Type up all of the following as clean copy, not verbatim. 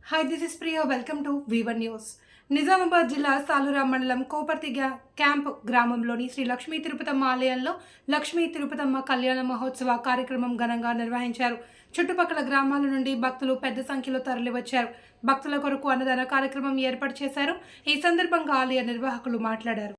Hi, this is Priya. Welcome to V1 News. Nizamabad జిల్లా సాలూరా మండలం Koparthi camp గ్రామంలోని శ్రీ లక్ష్మీ తిరుపతమ్మ ఆలయంలో లక్ష్మీ తిరుపతమ్మ కళ్యాణ మహోత్సవ కార్యక్రమం ఘనంగా నిర్వహించారు. చుట్టుపక్కల గ్రామాల నుండి భక్తులు పెద్ద సంఖ్యలో తరలివచ్చారు. భక్తుల కొరకు అన్నదాన కార్యక్రమం ఏర్పాటు చేశారు. ఈ సందర్భంగా ఆలయ నిర్వాహకులు మాట్లాడారు.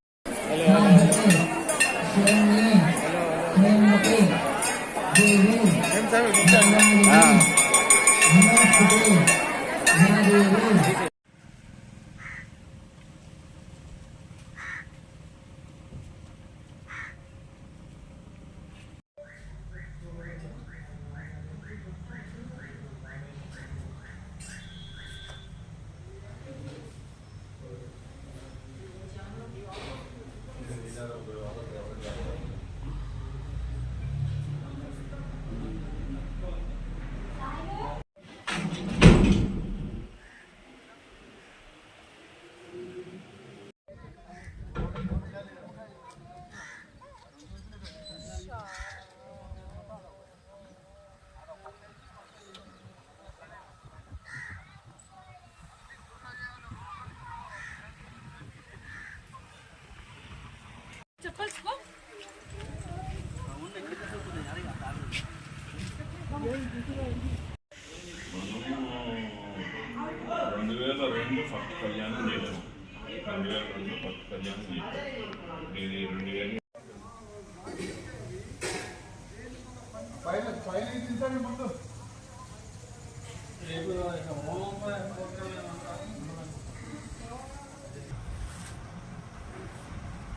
ఫస్ట్ కళ్యాణం చేశాను. 2002 ఫస్ట్ కళ్యాణం చేశాను. ఇది 2000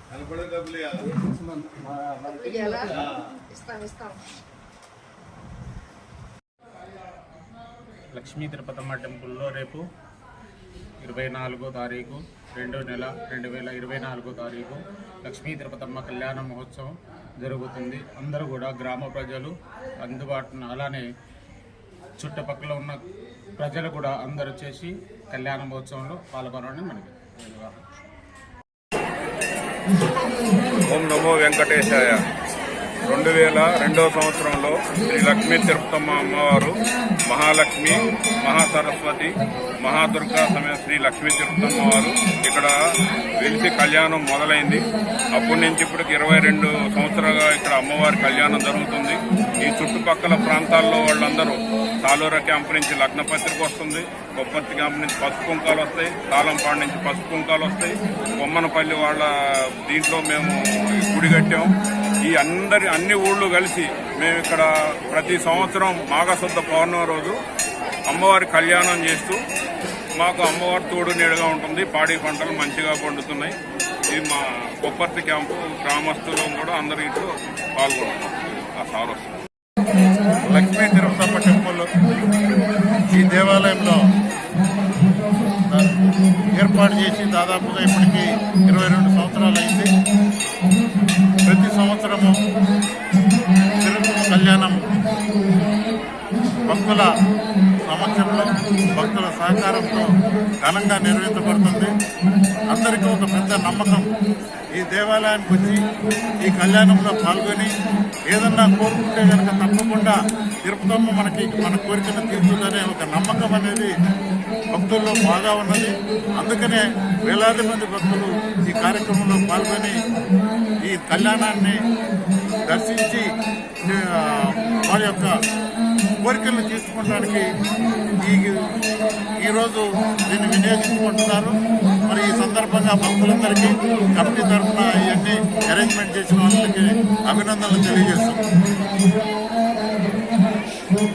కనపడే డబ్బులు ఇస్తాం. లక్ష్మీ తిరుపతమ్మ టెంపుల్లో రేపు 24వ తారీఖు 2వ నెల 2024 తారీఖు లక్ష్మీ తిరుపతమ్మ కళ్యాణ మహోత్సవం జరుగుతుంది. అందరూ కూడా గ్రామ ప్రజలు అందుబాటున అలానే చుట్టుపక్కల ఉన్న ప్రజలు కూడా అందరూ చేసి కళ్యాణ మహోత్సవంలో పాల్గొనాలని మనకి. ఓం నమో వెంకటేశాయ. 2002 సంవత్సరంలో శ్రీ లక్ష్మీ తిరుపతమ్మ అమ్మవారు మహాలక్ష్మి, మహాసరస్వతి, మహాదుర్గా సమేత శ్రీ లక్ష్మీ తిరుపతమ్మ వారు ఇక్కడ వెలిసి కళ్యాణం మొదలైంది. అప్పటి నుంచి ఇప్పటికి 22 సంవత్సరాలుగా ఇక్కడ అమ్మవారి కళ్యాణం జరుగుతుంది. ఈ చుట్టుపక్కల ప్రాంతాల్లో వాళ్ళందరూ సాలూరా క్యాంప్ నుంచి లగ్న పత్రిక వస్తుంది, కొప్పర్తి క్యాంప్ నుంచి పసుపు కుంకాలు వస్తాయి, తాళంపాడు నుంచి పసుపు కుంకాలు వస్తాయి, బొమ్మనపల్లి వాళ్ళ దీంట్లో మేము గుడి కట్టాము. ఈ అన్ని ఊళ్ళు కలిసి మేము ఇక్కడ ప్రతి సంవత్సరం మాఘశుద్ధ పౌర్ణమి రోజు అమ్మవారి కళ్యాణం చేస్తూ మాకు అమ్మవారి తోడు నీడగా ఉంటుంది. పాడి పంటలు మంచిగా పండుతున్నాయి. ఇది మా కొప్పర్తి క్యాంపు గ్రామస్తులు కూడా అందరి ఇంట్లో పాల్గొంటున్నాం. ఆ సార్ వస్తుంది. లక్ష్మీ తిరుపతమ్మ టెంపుల్ ఈ దేవాలయంలో ఏర్పాటు చేసి దాదాపుగా ఇప్పటికీ 22 సంవత్సరాలు అయింది. ప్రతి సంవత్సరము తిరుపతి కళ్యాణం భక్తుల సమక్షంలో భక్తుల సహకారంతో ఘనంగా నిర్వహించబడుతుంది. అందరికీ ఒక పెద్ద నమ్మకం, ఈ దేవాలయానికి వచ్చి ఈ కళ్యాణంలో పాల్గొని ఏదన్నా కోరుకుంటే కనుక తప్పకుండా తిరుపతమ్మ మన కోరికను తీర్చుదనే ఒక నమ్మకం అనేది భక్తుల్లో బాగా ఉన్నది. అందుకనే వేలాది మంది భక్తులు ఈ కార్యక్రమంలో పాల్గొని ఈ కళ్యాణాన్ని దర్శించి వారి యొక్క కోరికలను తీర్చుకోవడానికి ఈరోజు దీన్ని వినియోగించుకుంటున్నారు. మరి ఈ సందర్భంగా భక్తులందరికీ కమిటీ తరఫున ఇవన్నీ అరేంజ్మెంట్ చేసిన వాళ్ళకి అభినందనలు తెలియజేస్తున్నాం.